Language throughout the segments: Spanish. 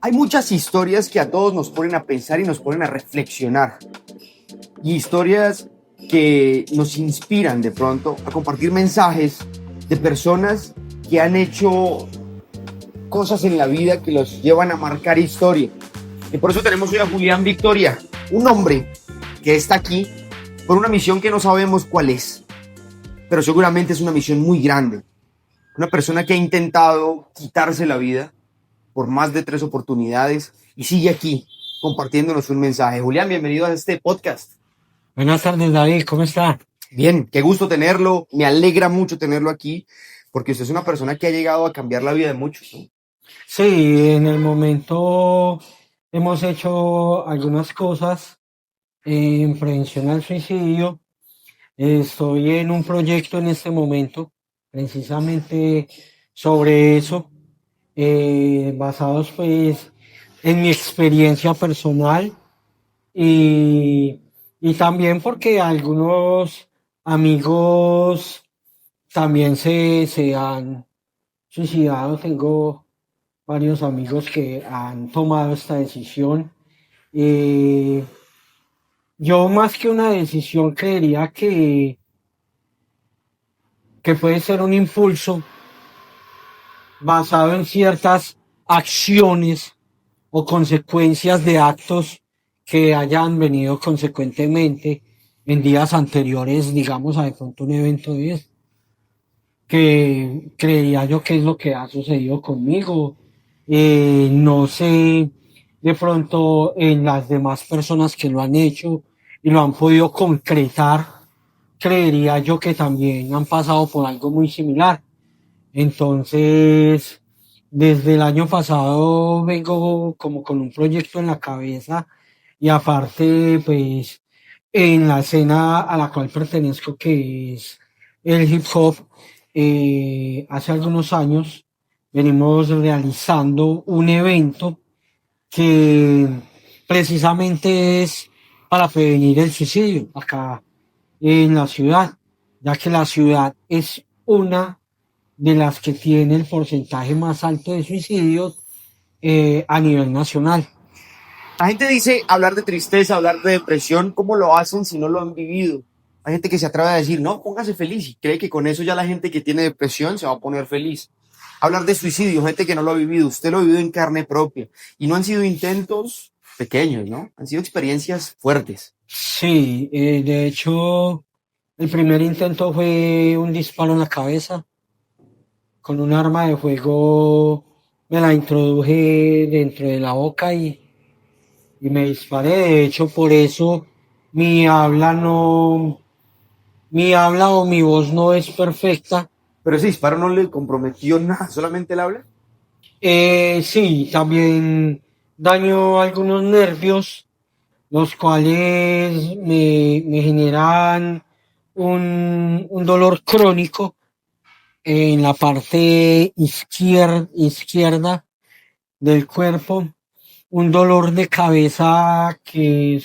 Hay muchas historias que a todos nos ponen a pensar y nos ponen a reflexionar. Y historias que nos inspiran de pronto a compartir mensajes de personas que han hecho cosas en la vida que los llevan a marcar historia. Y por eso tenemos hoy a Julián Victoria, un hombre que está aquí por una misión que no sabemos cuál es, pero seguramente es una misión muy grande. Una persona que ha intentado quitarse la vida por más de 3 oportunidades y sigue aquí compartiéndonos un mensaje. Julián, bienvenido a este podcast. Buenas tardes, David, ¿cómo está? Bien, qué gusto tenerlo. Me alegra mucho tenerlo aquí porque usted es una persona que ha llegado a cambiar la vida de muchos, ¿no? Sí, en el momento hemos hecho algunas cosas en prevención al suicidio. Estoy en un proyecto en este momento, precisamente sobre eso, basados pues en mi experiencia personal y, y también porque algunos amigos también se han suicidado. Tengo varios amigos que han tomado esta decisión. Eh, yo más que una decisión creería que puede ser un impulso basado en ciertas acciones o consecuencias de actos que hayan venido consecuentemente en días anteriores, digamos, a de pronto un evento de eso, que creería yo que es lo que ha sucedido conmigo. No sé de pronto en las demás personas que lo han hecho y lo han podido concretar, creería yo que también han pasado por algo muy similar. Entonces, desde el año pasado vengo como con un proyecto en la cabeza y aparte, pues, en la escena a la cual pertenezco, que es el hip hop, hace algunos años venimos realizando un evento que precisamente es para prevenir el suicidio acá en la ciudad, ya que la ciudad es una de las que tiene el porcentaje más alto de suicidios a nivel nacional. La gente dice hablar de tristeza, hablar de depresión, ¿cómo lo hacen si no lo han vivido? Hay gente que se atreve a decir, no, póngase feliz y cree que con eso ya la gente que tiene depresión se va a poner feliz. Hablar de suicidio, gente que no lo ha vivido, usted lo ha vivido en carne propia y no han sido intentos pequeños, ¿no? Han sido experiencias fuertes. Sí, de hecho, el primer intento fue un disparo en la cabeza. Con un arma de fuego me la introduje dentro de la boca y me disparé. De hecho, por eso mi habla no, mi habla o mi voz no es perfecta. Pero ese disparo no le comprometió nada, solamente el habla. Sí, también daño algunos nervios, los cuales me generan un dolor crónico en la parte izquierda del cuerpo, un dolor de cabeza que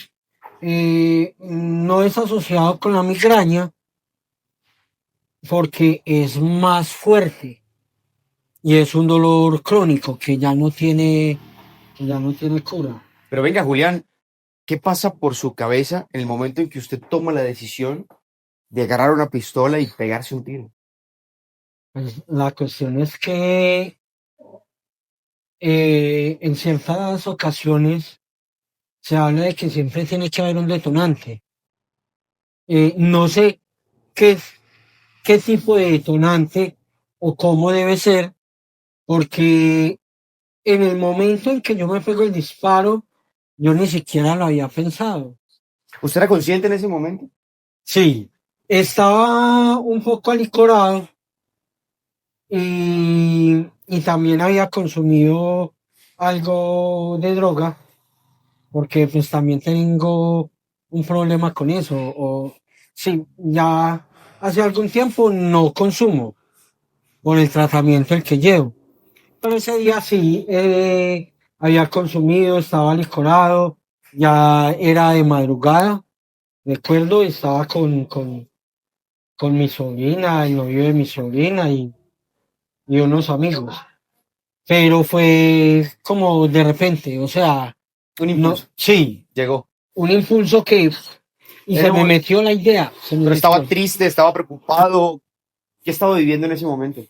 no es asociado con la migraña porque es más fuerte y es un dolor crónico que ya no tiene cura. Pero venga, Julián, ¿qué pasa por su cabeza en el momento en que usted toma la decisión de agarrar una pistola y pegarse un tiro? Pues, la cuestión es que en ciertas ocasiones se habla de que siempre tiene que haber un detonante. No sé qué, qué tipo de detonante o cómo debe ser, porque en el momento en que yo me pego el disparo, yo ni siquiera lo había pensado. ¿Usted era consciente en ese momento? Sí, estaba un poco alicorado y también había consumido algo de droga, porque pues también tengo un problema con eso. O sí, ya hace algún tiempo no consumo por el tratamiento el que llevo. Pero ese día sí, había consumido, estaba licorado, ya era de madrugada, recuerdo, estaba con mi sobrina, el novio de mi sobrina y unos amigos. pero fue como de repente, o sea, Un no, impulso. sí, Llegó. un impulso y se Pero, me metió la idea, se me pero estaba metió. triste, estaba preocupado. ¿Qué estaba viviendo en ese momento?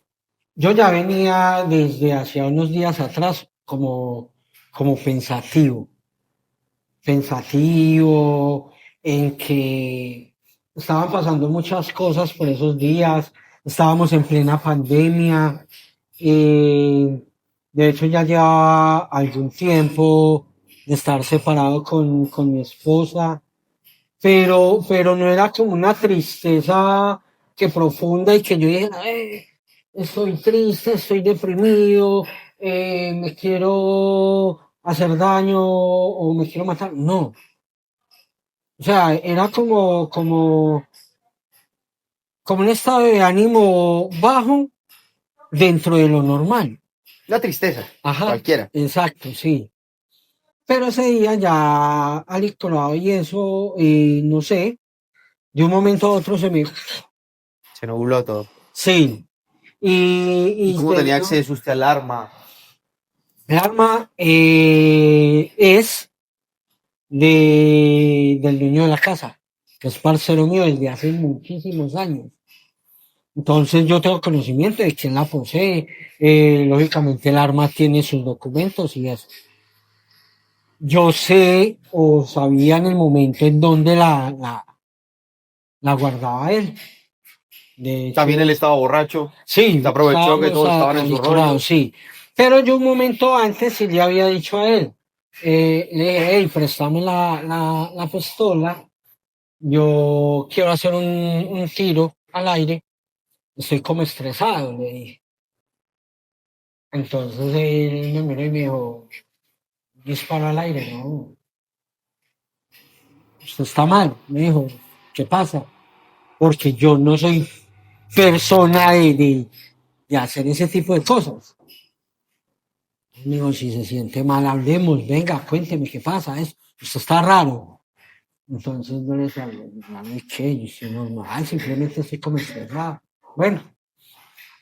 Yo ya venía desde hacia unos días atrás como pensativo en que estaban pasando muchas cosas por esos días, estábamos en plena pandemia, de hecho ya llevaba algún tiempo de estar separado con mi esposa, pero no era como una tristeza que profunda y que yo dijera, estoy triste, estoy deprimido, me quiero hacer daño o me quiero matar. No, o sea, era como un estado de ánimo bajo dentro de lo normal. Una tristeza, Ajá, cualquiera. exacto, sí. Pero ese día ya alictorado y eso, no sé, de un momento a otro se me... Se nubló todo. Sí, ¿Y y cómo te tenía digo, acceso usted al arma? el arma es del dueño de la casa, que es parcero mío desde hace muchísimos años. Entonces yo tengo conocimiento de quién la posee. Lógicamente el arma tiene sus documentos y eso. Yo sé o sabía en el momento en donde la guardaba él. De También él hecho, estaba borracho. Se sí, aprovechó que estábamos todos estaban en su alicorados, rollo. sí. Pero yo un momento antes sí le había dicho a él, le dije, hey, préstame la pistola, yo quiero hacer un tiro al aire, estoy como estresado, le dije. Entonces él me miró y me dijo, disparo al aire, no, usted está mal, me dijo, ¿qué pasa? Porque yo no soy persona de hacer ese tipo de cosas. Me dijo, si se siente mal, hablemos, venga, cuénteme qué pasa, esto está raro. Entonces yo le decía, no es que yo estoy normal, simplemente estoy como estresado. Bueno,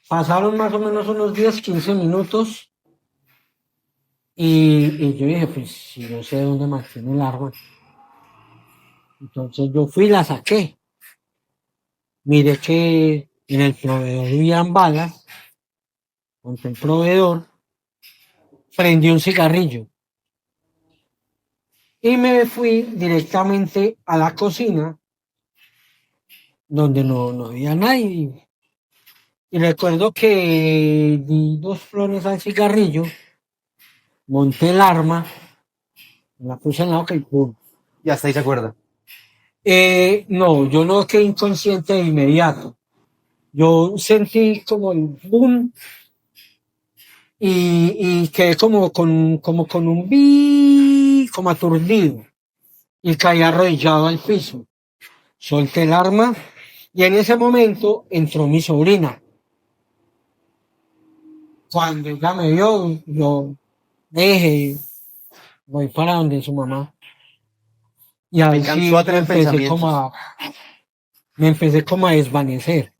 pasaron más o menos unos 10 15 minutos y yo dije, pues si no sé dónde mantiene el arma. Entonces yo fui y la saqué. Miré que en el proveedor habían balas, monté el proveedor, prendí un cigarrillo y me fui directamente a la cocina donde no había nadie. Y recuerdo que di dos flores al cigarrillo, monté el arma, la puse en la boca y ¡pum! Y hasta ahí se acuerda. No, yo no quedé inconsciente de inmediato. Yo sentí como el boom y quedé como con un como aturdido y caí arrodillado al piso. Solté el arma y en ese momento entró mi sobrina. Cuando ella me vio, yo dije, voy para donde su mamá. Y ahí Alcanzó a sí tener pensamientos. me empecé como a desvanecer.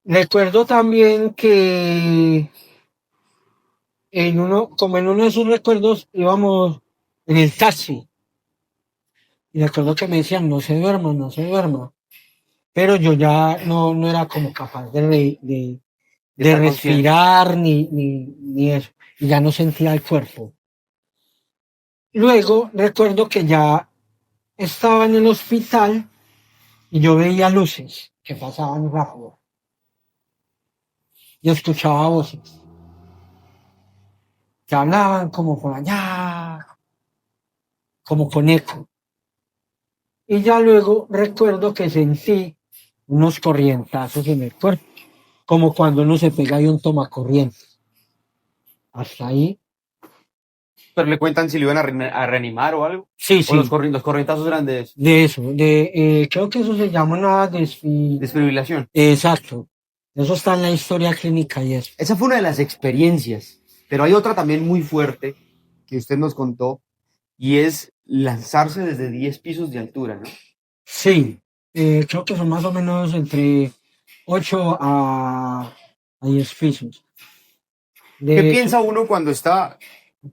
Recuerdo también que como en uno de sus recuerdos, íbamos en el taxi. Y recuerdo que me decían, no se duerma, no se duerma. Pero yo ya no era como capaz De de estar consciente. respirar ni eso. Y ya no sentía el cuerpo. Luego recuerdo que ya estaba en el hospital y yo veía luces que pasaban rápido. Y escuchaba voces que hablaban como por allá, como con eco. Y ya luego recuerdo que sentí unos corrientazos en el cuerpo, como cuando uno se pega y un tomacorrientes. Hasta ahí, Pero le cuentan si lo iban a reanimar o algo. sí, O sí, los corrientazos eran de de eso, creo que eso se llama una desfibrilación. exacto, eso está en la historia clínica y eso. Esa fue una de las experiencias. Pero hay otra también muy fuerte que usted nos contó y es lanzarse desde 10 pisos de altura, ¿no? Sí, creo que son más o menos entre 8 a 10 pisos. ¿Qué De hecho, piensa uno cuando está a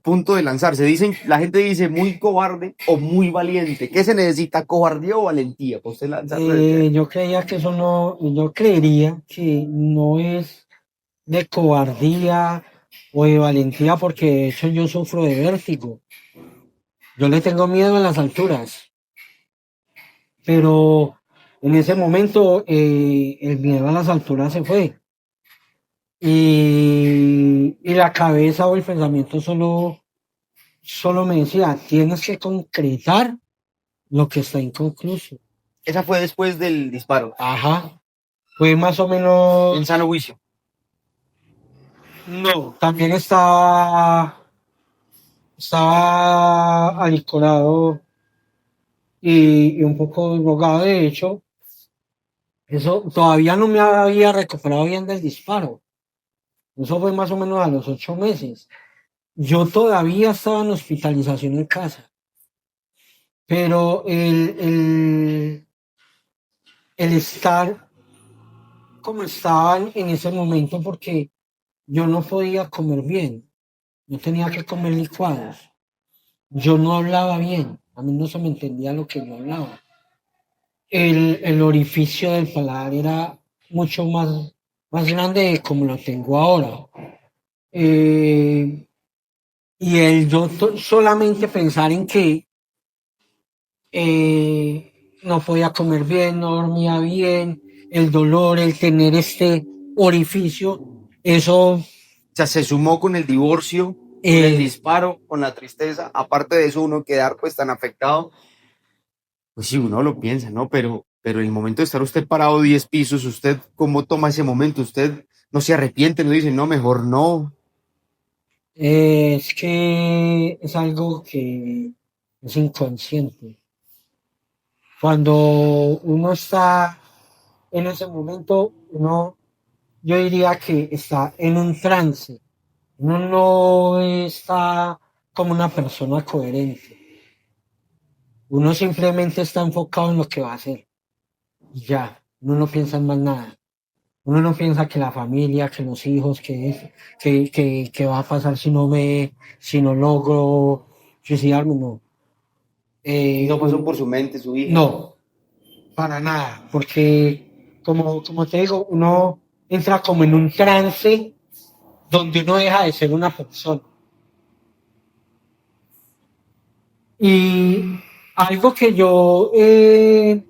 punto de lanzarse? Dicen, la gente dice muy cobarde o muy valiente. ¿Qué se necesita, cobardía o valentía para usted lanzarse desde ahí? yo creía que eso no, yo creería que no es de cobardía o de valentía, porque de hecho yo sufro de vértigo. Yo le tengo miedo a las alturas, pero en ese momento el miedo a las alturas se fue. Y la cabeza o el pensamiento solo me decía, tienes que concretar lo que está inconcluso. Esa fue después del disparo, Ajá, fue más o en menos, sano juicio. no, también estaba alicorado y un poco drogado. De hecho, eso todavía no me había recuperado bien del disparo. Eso fue más o menos a los 8 meses. Yo todavía estaba en hospitalización en casa, pero el estar como estaba en ese momento, porque yo no podía comer bien, yo tenía que comer licuados, yo no hablaba bien, a mí no se me entendía lo que yo hablaba. El orificio del paladar era mucho más grande de como lo tengo ahora. Eh, y yo solamente pensar en que no podía comer bien, no dormía bien, el dolor, el tener este orificio, eso, O sea, se sumó con el divorcio, con el eh, disparo, con la tristeza. Aparte de eso, uno quedar pues tan afectado. Pues sí, uno lo piensa, ¿no? Pero en el momento de estar usted parado 10 pisos, ¿usted cómo toma ese momento? ¿Usted no se arrepiente, no dice, no, mejor no? es que es algo que es inconsciente. Cuando uno está en ese momento, yo diría que está en un trance. Uno no está como una persona coherente. Uno simplemente está enfocado en lo que va a hacer. Y ya, uno no piensa en más nada. Uno no piensa que la familia, que los hijos, que va a pasar si no logro suicidarme, no. No pasó por Eh, su mente, su hija. no, para nada, porque como te digo, uno entra como en un trance donde uno deja de ser una persona. Y algo que yo he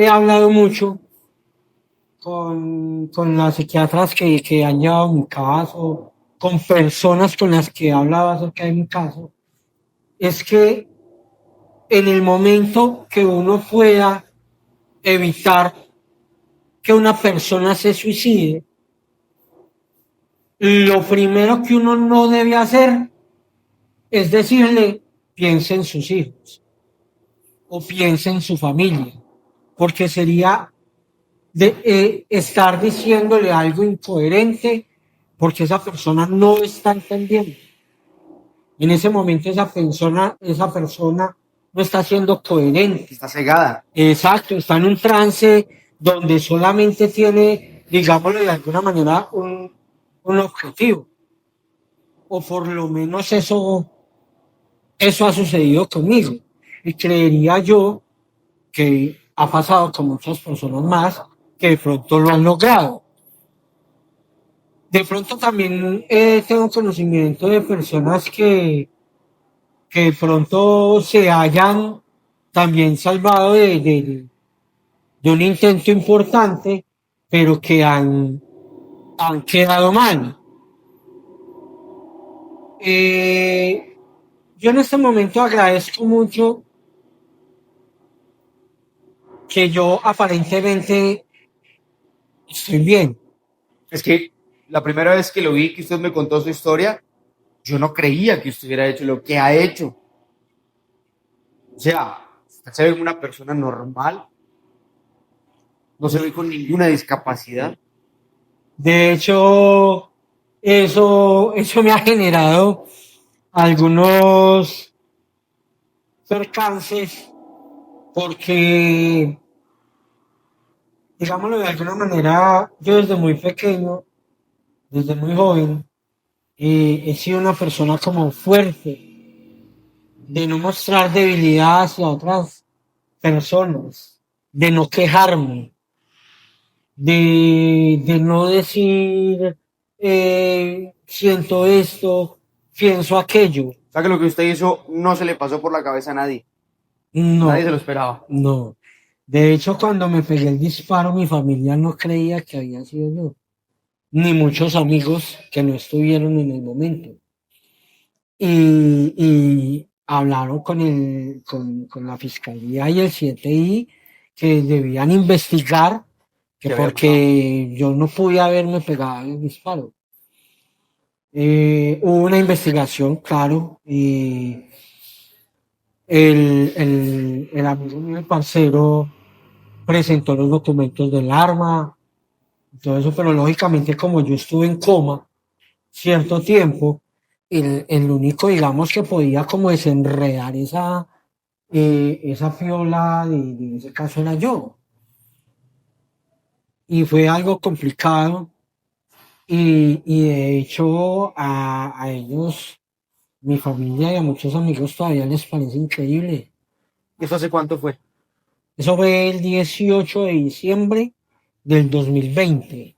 hablado mucho con las psiquiatras que han llevado mi caso, con personas con las que he hablado acerca de mi caso, es que en el momento que uno pueda evitar que una persona se suicide, lo primero que uno no debe hacer es decirle, piense en sus hijos o piense en su familia, porque sería estar diciéndole algo incoherente porque esa persona no está entendiendo. En ese momento esa persona no está siendo coherente. Está cegada. Exacto, está en un trance donde solamente tiene, digámoslo de alguna manera, un objetivo. O por lo menos eso ha sucedido conmigo. Y creería yo que ha pasado con muchas personas más que de pronto lo han logrado. De pronto también tengo conocimiento de personas que de pronto se hayan también salvado de un intento importante, pero que han quedado mal. Eh, yo en este momento agradezco mucho que yo aparentemente estoy bien. Es que la primera vez que lo vi, que usted me contó su historia, yo no creía que usted hubiera hecho lo que ha hecho. O sea, usted se ve como una persona normal, no se ve con ninguna discapacidad. De hecho, eso me ha generado algunos percances porque, digámoslo de alguna manera, yo desde muy pequeño, desde muy joven, He sido una persona como fuerte, de no mostrar debilidad hacia otras personas, de no quejarme, de no decir siento esto, pienso aquello. O sea que lo que usted hizo no se le pasó por la cabeza a nadie. Nadie se lo No, esperaba. no. De hecho, cuando me pegué el disparo, mi familia no creía que había sido yo, ni muchos amigos que no estuvieron en el momento. Y hablaron con la fiscalía y el 7I que debían investigar, que ¿Qué había pasado? porque yo no pude haberme pegado el disparo. Hubo una investigación, claro, y el amigo mío, el parcero, presentó los documentos del arma, y todo eso, pero lógicamente como yo estuve en coma cierto tiempo, el único, digamos, que podía como desenredar esa fiola de ese caso era yo. Y fue algo complicado y de hecho a ellos, mi familia y a muchos amigos todavía les parece increíble. ¿Y eso hace cuánto fue? Eso fue el 18 de diciembre del 2020.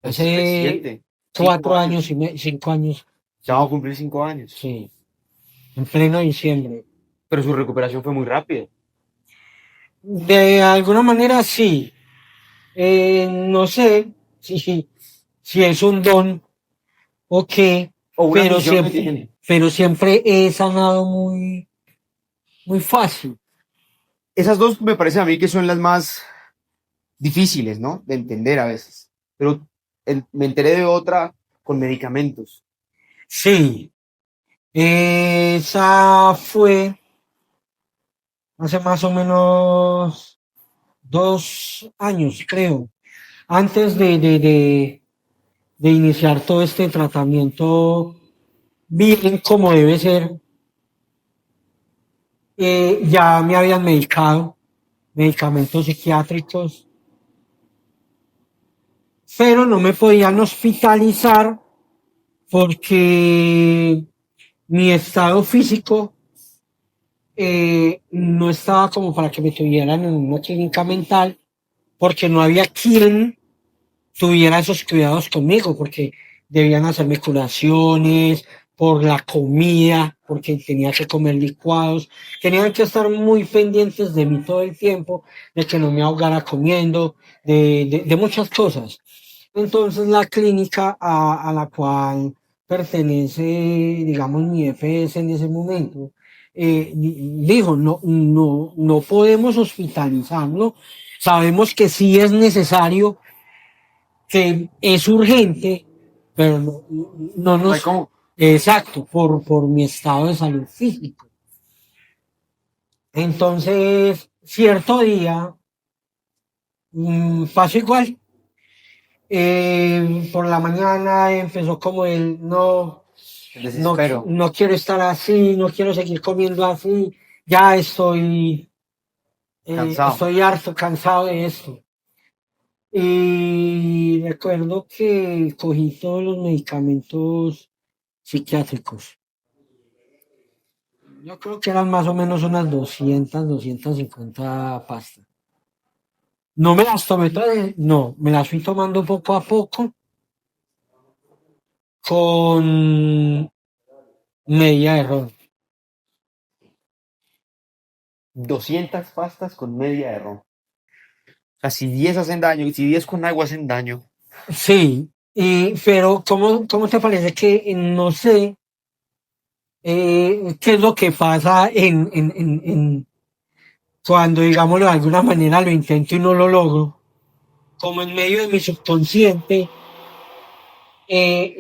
Es Hace reciente. 4 años 5 años, Ya va a sí, cumplir 5 años. sí, en pleno diciembre. Pero su recuperación fue muy rápida. De alguna manera sí. No sé si es un don o qué, O una pero misión que siempre, tiene. pero siempre he sanado muy fácil. Esas dos me parece a mí que son las más difíciles, ¿no? De entender a veces. Pero me enteré de otra con medicamentos. Sí, esa fue hace más o menos 2 años, creo, antes de iniciar todo este tratamiento bien como debe ser. Ya me habían medicado, medicamentos psiquiátricos, pero no me podían hospitalizar porque mi estado físico no estaba como para que me tuvieran en una clínica mental, porque no había quien tuviera esos cuidados conmigo, porque debían hacerme curaciones por la comida, porque tenía que comer licuados, tenían que estar muy pendientes de mí todo el tiempo, de que no me ahogara comiendo, de muchas cosas. Entonces la clínica a la cual pertenece, digamos, mi EPS en ese momento, dijo, no podemos hospitalizarlo, sabemos que sí es necesario, que es urgente, pero no No hay nos, cómo. exacto, por mi estado de salud físico. Entonces, cierto día, pasó igual. Por la mañana empezó como el El desespero. no quiero estar así, no quiero seguir comiendo así, ya Cansado. estoy harto, cansado de esto. Y recuerdo que cogí todos los medicamentos psiquiátricos. Yo creo que eran más o menos unas 250 pastas. No me las tomé todas, no, me las fui tomando poco a poco con media de ron. 200 pastas con media de ron. O sea, si 10 hacen daño y si 10 con agua hacen daño. Sí, pero ¿cómo te parece que no sé qué es lo que pasa cuando, digámoslo de alguna manera, lo intento y no lo logro? Como en medio de mi subconsciente,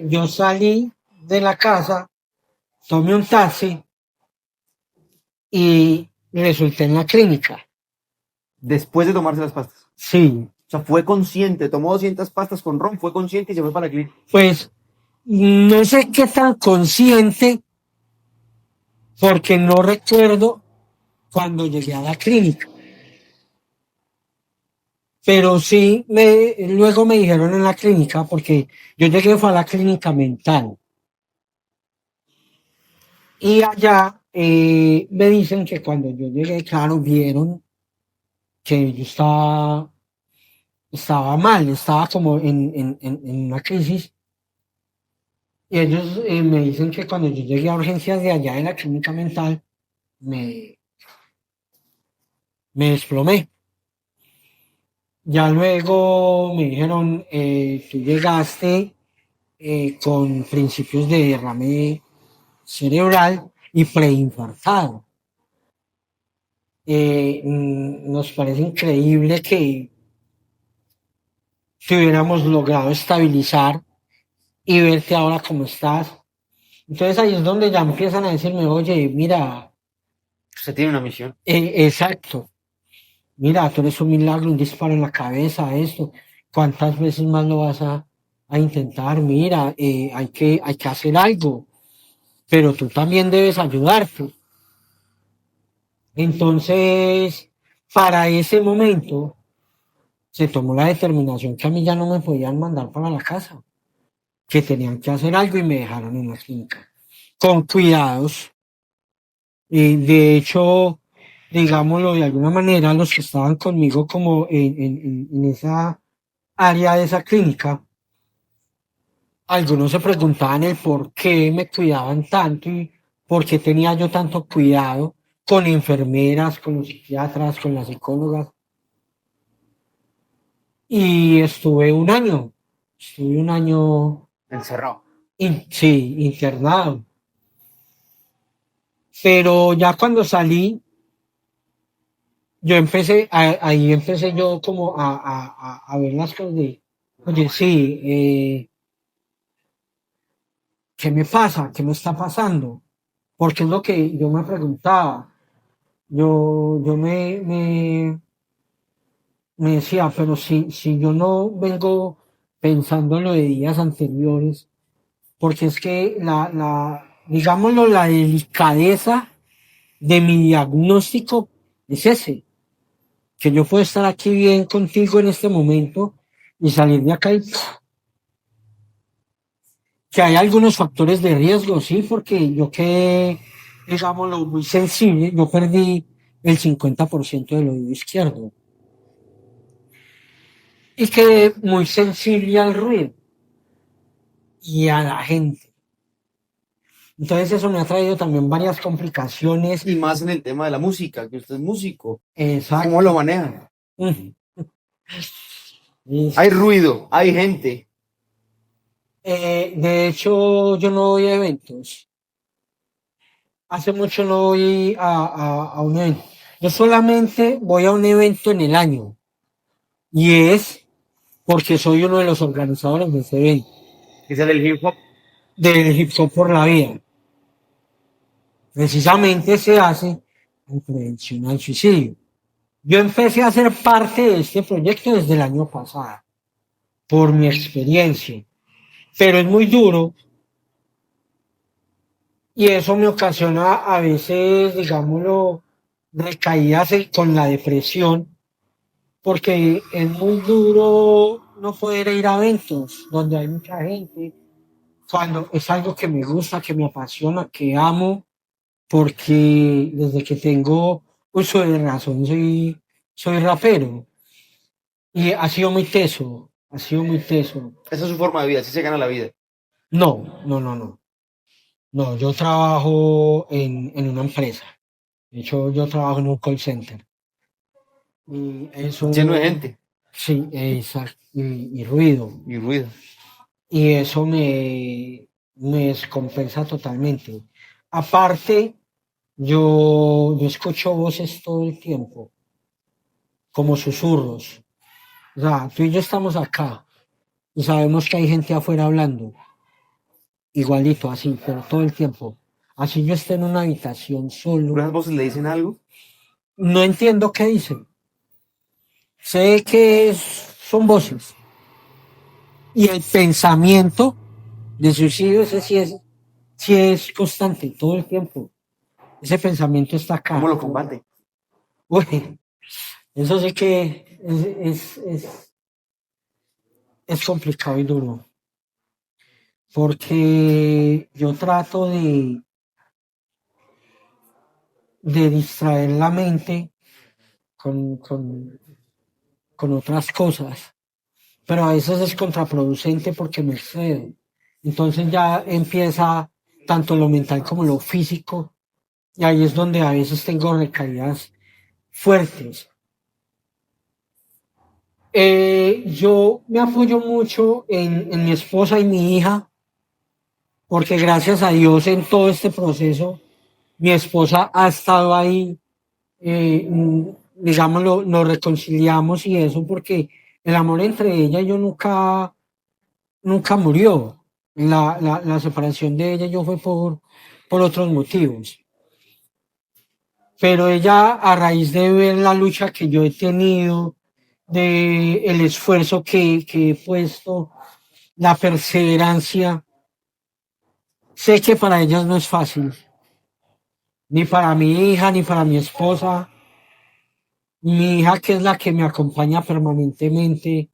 yo salí de la casa, tomé un taxi y resulté en la clínica. Después de tomarse las pastas. Sí, O sea, fue consciente. Tomó 200 pastas con ron, fue consciente y se fue para la clínica. pues no sé qué tan consciente, porque no recuerdo cuando llegué a la clínica. Pero sí, luego me dijeron en la clínica, porque yo llegué fue a la clínica mental. Y allá me dicen que cuando yo llegué, claro, vieron que yo estaba mal, estaba como en una crisis. Y ellos me dicen que cuando yo llegué a urgencias de allá de la clínica mental, me, me desplomé. Ya luego me dijeron, tú llegaste con principios de derrame cerebral y preinfartado. Nos parece increíble que hubiéramos logrado estabilizar y verte ahora como estás. Entonces ahí es donde ya empiezan a decirme, oye, mira, Usted tiene una misión. exacto, mira, tú eres un milagro, un disparo en la cabeza, esto, ¿cuántas veces más lo vas a intentar? Mira, hay que hacer algo, pero tú también debes ayudarte. Entonces, para ese momento, se tomó la determinación que a mí ya no me podían mandar para la casa, que tenían que hacer algo y me dejaron en la clínica, con cuidados. Y de hecho, digámoslo de alguna manera, los que estaban conmigo como en esa área de esa clínica, algunos se preguntaban el por qué me cuidaban tanto y por qué tenía yo tanto cuidado con enfermeras, con los psiquiatras, con las psicólogas. Y estuve un año, Encerrado. sí, internado. Pero ya cuando salí, ahí empecé yo como a ver las cosas de, oye, sí, ¿qué me pasa? ¿Qué me está pasando? Porque es lo que yo me preguntaba. Yo me decía, pero si yo no vengo pensando en lo de días anteriores, porque es que digámoslo, la delicadeza de mi diagnóstico es ese, que yo puedo estar aquí bien contigo en este momento y salir de acá y que hay algunos factores de riesgo, sí, porque yo quedé, digámoslo, muy sensible, yo perdí el 50% del oído izquierdo y quedé muy sensible al ruido y a la gente. Entonces eso me ha traído también varias complicaciones. Y más en el tema de la música, que usted es músico. ¿Cómo lo Exacto. maneja? Mm. Hay Es- ruido, hay gente. de hecho, yo no voy a eventos. Hace mucho no voy a un evento. Yo solamente voy a un evento en el año y es porque soy uno de los organizadores de ese evento, Que sale el hip hop. del Hip Hop por la Vida. Precisamente se hace en prevención al suicidio. Yo empecé a ser parte de este proyecto desde el año pasado, por mi experiencia, pero es muy duro y eso me ocasiona a veces, digámoslo, recaídas con la depresión, porque es muy duro no poder ir a eventos donde hay mucha gente, cuando es algo que me gusta, que me apasiona, que amo, porque desde que tengo uso de razón soy rapero y ha sido muy teso, ha sido muy teso. Esa es su forma de vida, así se gana la vida. No, no, no, no. No, yo trabajo en una empresa. De hecho, yo trabajo en un call center. Y Lleno de eso, gente sí, exacto, y ruido. y ruido. Y eso me descompensa totalmente. Aparte, yo escucho voces todo el tiempo, como susurros. O sea, tú y yo estamos acá y sabemos que hay gente afuera hablando, igualito, así, pero todo el tiempo. Así yo esté en una habitación ¿Pero solo, esas voces le dicen algo? no entiendo qué dicen. Sé que son voces. Y el pensamiento de suicidio, ese sí es constante todo el tiempo. Ese pensamiento está ¿Cómo acá. lo combate? Uy, eso sí que es complicado y duro. Porque yo trato de distraer la mente con, con, con otras cosas, pero a veces es contraproducente porque me excedo. Entonces ya empieza tanto lo mental como lo físico, y ahí es donde a veces tengo recaídas fuertes. Yo me apoyo mucho en mi esposa y mi hija, porque gracias a Dios en todo este proceso, mi esposa ha estado ahí, digámoslo, nos reconciliamos y eso, porque el amor entre ella y yo nunca murió. La separación de ella y yo fue por otros motivos. Pero ella, a raíz de ver la lucha que yo he tenido, de el esfuerzo que he puesto, la perseverancia, sé que para ellas no es fácil, ni para mi hija, ni para mi esposa. Mi hija, que es la que me acompaña permanentemente,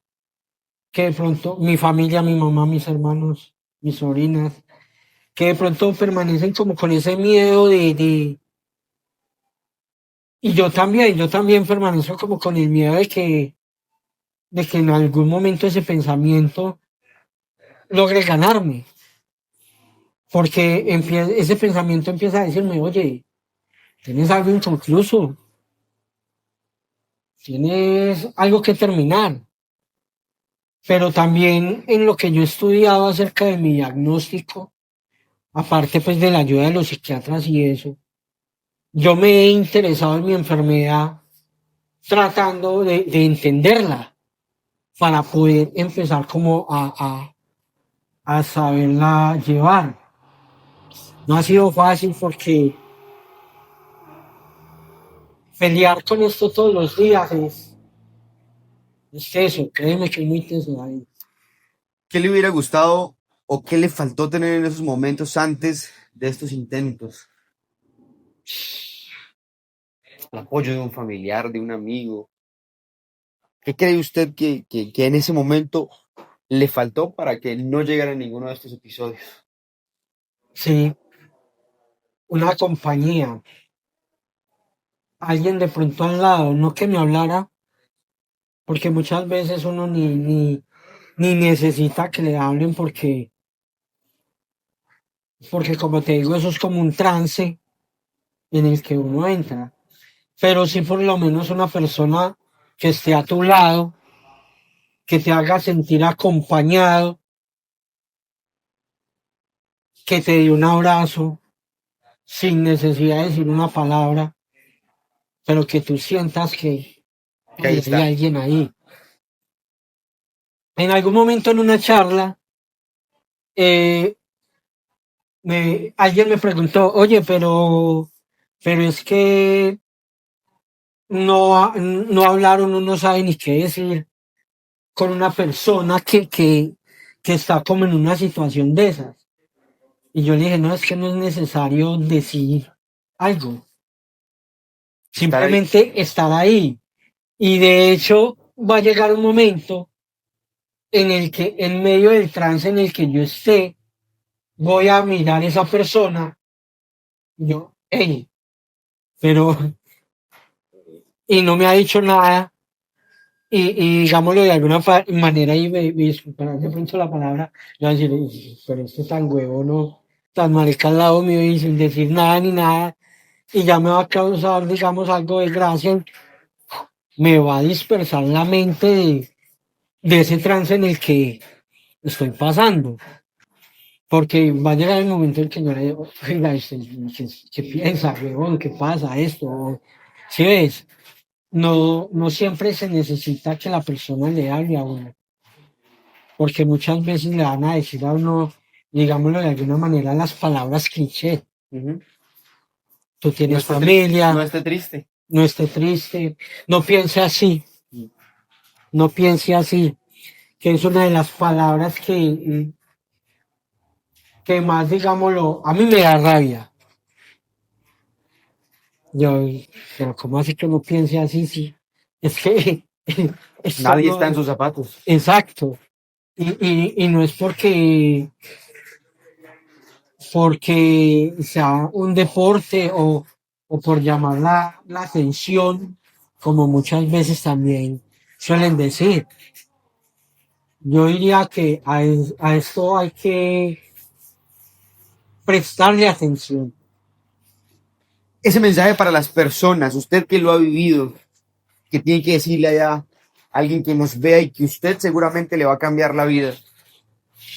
que de pronto mi familia, mi mamá, mis hermanos, mis sobrinas, que de pronto permanecen como con ese miedo y yo también permanezco como con el miedo de que en algún momento ese pensamiento logre ganarme, porque ese pensamiento empieza a decirme, oye, tienes algo inconcluso, tienes algo que terminar. Pero también en lo que yo he estudiado acerca de mi diagnóstico, aparte pues de la ayuda de los psiquiatras y eso, yo me he interesado en mi enfermedad tratando de entenderla para poder empezar como a saberla llevar. No ha sido fácil porque pelear con esto todos los días es eso, créeme que es muy teso, David. ¿Qué le hubiera gustado o qué le faltó tener en esos momentos antes de estos intentos? El apoyo de un familiar, de un amigo. ¿Qué cree usted que en ese momento le faltó para que no llegara a ninguno de estos episodios? Sí, una compañía, alguien de pronto al lado, no que me hablara, porque muchas veces uno ni necesita que le hablen porque como te digo, eso es como un trance en el que uno entra. Pero sí por lo menos una persona que esté a tu lado, que te haga sentir acompañado, que te dé un abrazo sin necesidad de decir una palabra, pero que tú sientas que Que ahí hay está. alguien ahí. En algún momento en una charla, eh, alguien me preguntó, oye, pero es que no hablaron, uno no sabe ni qué decir con una persona que está como en una situación de esas. Y yo le dije, no, es que no es necesario decir algo, Estar ahí. simplemente estar ahí. Y de hecho va a llegar un momento en el que en medio del trance en el que yo esté, voy a mirar a esa persona, yo, hey, pero, y no me ha dicho nada, y digámoslo de alguna manera, y me disculparán de pronto la palabra, yo voy a decir, pero esto tan huevo, no, tan marica al lado mío y sin decir nada ni nada, y ya me va a causar, digamos, algo de gracia, me va a dispersar la mente de ese trance en el que estoy pasando. Porque va a llegar el momento en que yo le digo, oiga, ¿qué piensa, huevón? ¿Qué pasa esto? ¿Sí ves? No siempre se necesita que la persona le hable a uno, porque muchas veces le van a decir a uno, digámoslo de alguna manera, las palabras cliché. Ujú. Tú No tienes esté triste. No familia, esté triste. no esté triste, no piense así, no piense así, que es una de las palabras que más, digámoslo, a mí me da rabia. Yo, pero ¿cómo así que no piense así? Sí, es que esto Nadie está en no, sus zapatos. exacto. Y no es porque sea un deporte o por llamar la atención, como muchas veces también suelen decir. Yo diría que a esto hay que prestarle atención. Ese mensaje para las personas, usted que lo ha vivido, que tiene que decirle allá a alguien que nos vea y que usted seguramente le va a cambiar la vida,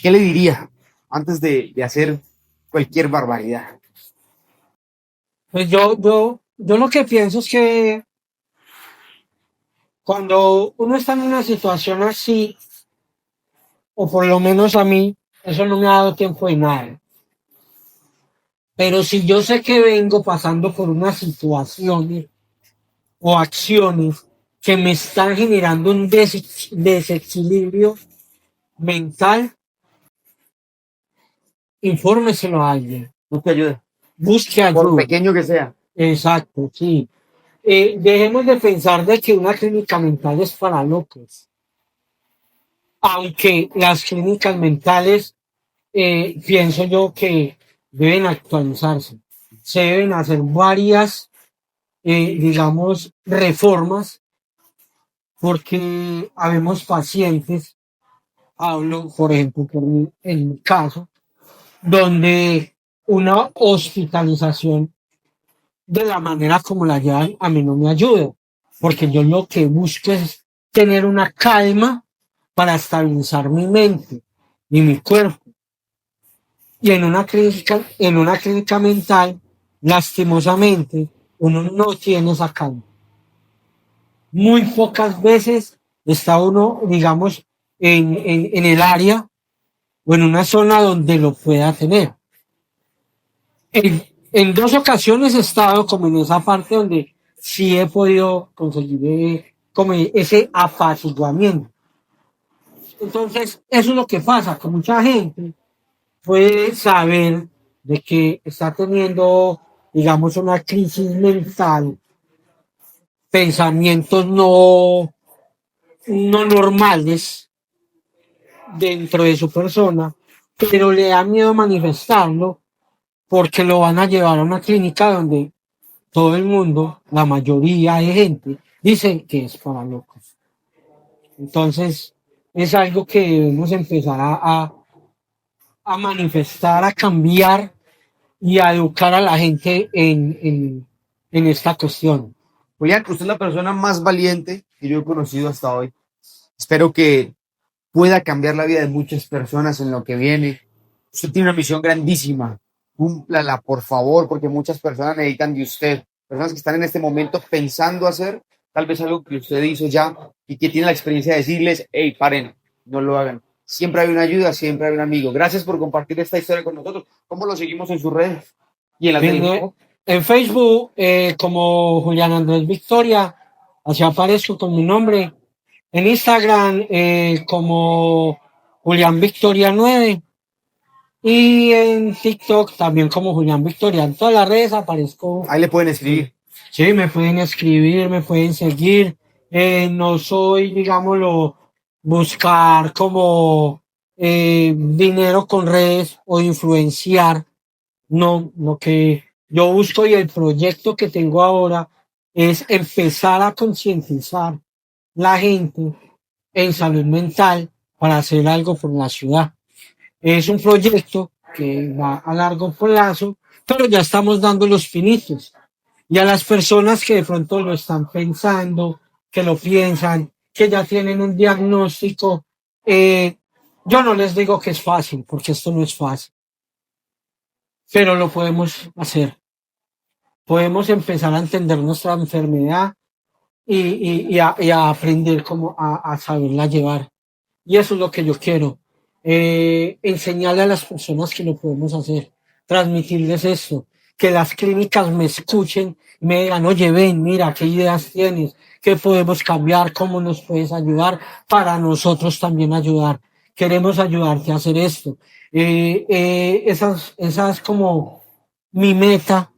¿qué le diría antes de hacer cualquier barbaridad? Pues yo lo que pienso es que cuando uno está en una situación así, o por lo menos a mí, eso no me ha dado tiempo de nada. Pero si yo sé que vengo pasando por unas situaciones o acciones que me están generando un desequilibrio mental, infórmeselo a alguien. No te ayuda, Busque por ayuda. pequeño que sea. Exacto, sí. Dejemos de pensar de que una clínica mental es para locos. Aunque las clínicas mentales, pienso yo que deben actualizarse. Se deben hacer varias, digamos, reformas, porque habemos pacientes, hablo, por ejemplo, en mi caso, donde una hospitalización de la manera como la llevan a mí no me ayuda, porque yo lo que busco es tener una calma para estabilizar mi mente y mi cuerpo. Y en una clínica mental, lastimosamente, uno no tiene esa calma. Muy pocas veces está uno, digamos, en el área o en una zona donde lo pueda tener. En dos ocasiones he estado como en esa parte donde sí he podido conseguir como ese apaciguamiento. Entonces, eso es lo que pasa, que mucha gente puede saber de que está teniendo, digamos, una crisis mental, pensamientos no normales dentro de su persona, pero le da miedo manifestarlo porque lo van a llevar a una clínica donde todo el mundo, la mayoría de gente, dice que es para locos. Entonces, es algo que debemos empezar a manifestar, a cambiar y a educar a la gente en esta cuestión. Julián, usted es la persona más valiente que yo he conocido hasta hoy. Espero que pueda cambiar la vida de muchas personas en lo que viene. Usted tiene una misión grandísima. Cúmplala, por favor, porque muchas personas necesitan de usted. Personas que están en este momento pensando hacer tal vez algo que usted hizo ya y que tiene la experiencia de decirles, hey, paren, no lo hagan. Siempre hay una ayuda, siempre hay un amigo. Gracias por compartir esta historia con nosotros. ¿Cómo lo seguimos en sus redes? Y en las del grupo. En Facebook, como Julián Andrés Victoria, así aparezco con mi nombre. En Instagram, como Julián Victoria 9. Y en TikTok también como Julián Victoria. En todas las redes aparezco. Ahí le pueden escribir. Sí, me pueden escribir, me pueden seguir. No soy, digámoslo, buscar como dinero con redes o influenciar. No, lo que yo busco y el proyecto que tengo ahora es empezar a concientizar la gente en salud mental para hacer algo por la ciudad. Es un proyecto que va a largo plazo, pero ya estamos dando los pinitos. Y a las personas que de pronto lo están pensando, que lo piensan, que ya tienen un diagnóstico, yo no les digo que es fácil, porque esto no es fácil, pero lo podemos hacer. Podemos empezar a entender nuestra enfermedad y a aprender cómo a saberla llevar. Y eso es lo que yo quiero. Enseñarle a las personas que lo podemos hacer, transmitirles esto, que las clínicas me escuchen, me digan, oye, ven, mira, qué ideas tienes, qué podemos cambiar, cómo nos puedes ayudar, para nosotros también ayudar. Queremos ayudarte a hacer esto. Esa es como mi meta.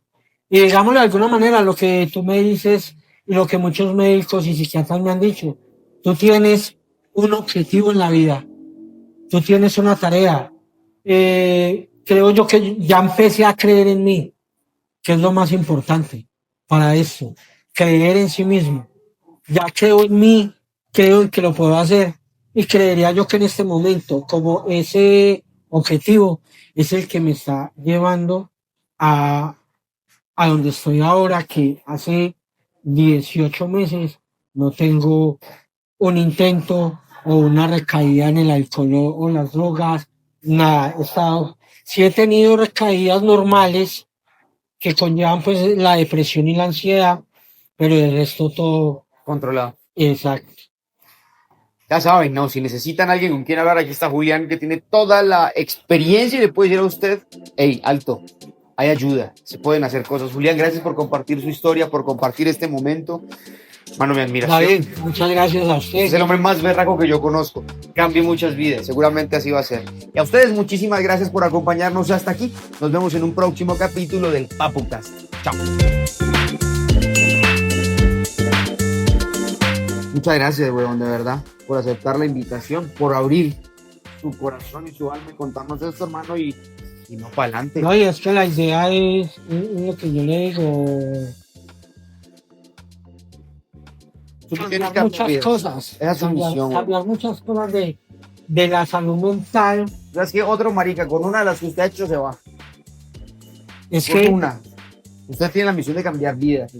Y digámoslo de alguna manera, lo que tú me dices y lo que muchos médicos y psiquiatras me han dicho, tú tienes un objetivo en la vida, tú tienes una tarea. Creo yo que ya empecé a creer en mí, que es lo más importante. para eso, creer en sí mismo. Ya creo en mí, creo en que lo puedo hacer y creería yo que en este momento, como ese objetivo es el que me está llevando a, a donde estoy ahora, que hace 18 meses no tengo un intento o una recaída en el alcohol o las drogas, nada, he estado, sí he tenido recaídas normales que conllevan pues la depresión y la ansiedad, pero el resto todo, Controlado. exacto. Ya saben, ¿no? Si necesitan alguien con quien hablar, aquí está Julián, que tiene toda la experiencia y le puede decir a usted, hey, alto, hay ayuda, se pueden hacer cosas. Julián, gracias por compartir su historia, por compartir este momento. Mano, mi admiración. David, muchas gracias a Usted es usted. el hombre más berraco que yo conozco. Cambió muchas vidas, seguramente así va a ser. Y a ustedes, muchísimas gracias por acompañarnos hasta aquí. Nos vemos en un próximo capítulo del PapuCast. Chao. Muchas gracias, weón, de verdad, por aceptar la invitación, por abrir su corazón y su alma y contarnos esto, hermano, y no para adelante. No, y es que la idea es lo que yo le digo, Tú no tienes cambiar que muchas cambiar. cosas, Esa es su misión, güey. cambiar muchas cosas de la salud mental. Es que otro marica, con una de las que usted ha hecho se va. Es Con que una. Usted tiene la misión de cambiar vidas. ¿Sí?